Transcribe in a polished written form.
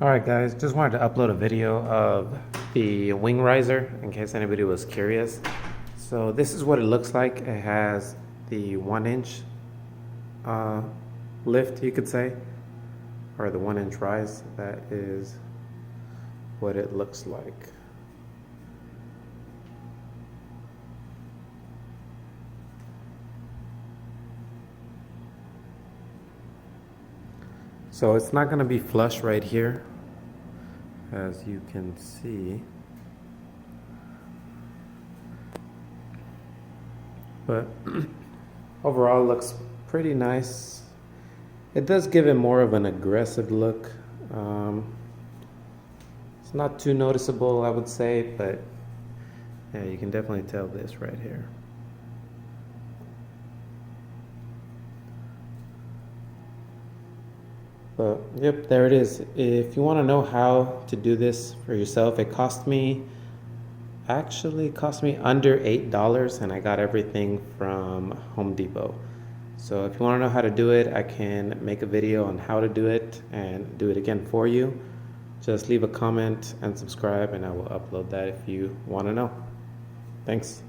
Alright guys, just wanted to upload a video of the wing riser in case anybody was curious. So this is what it looks like. It has the 1 inch lift, you could say, or the 1 inch rise. That is what it looks like. So it's not going to be flush right here, as you can see, but overall it looks pretty nice. It does give it more of an aggressive look. It's not too noticeable, I would say, but yeah, you can definitely tell this right here. But yep, there it is. If you want to know how to do this for yourself, it cost me under $8, and I got everything from Home Depot. So if you want to know how to do it, I can make a video on how to do it and do it again for you. Just leave a comment and subscribe, and I will upload that if you want to know. Thanks.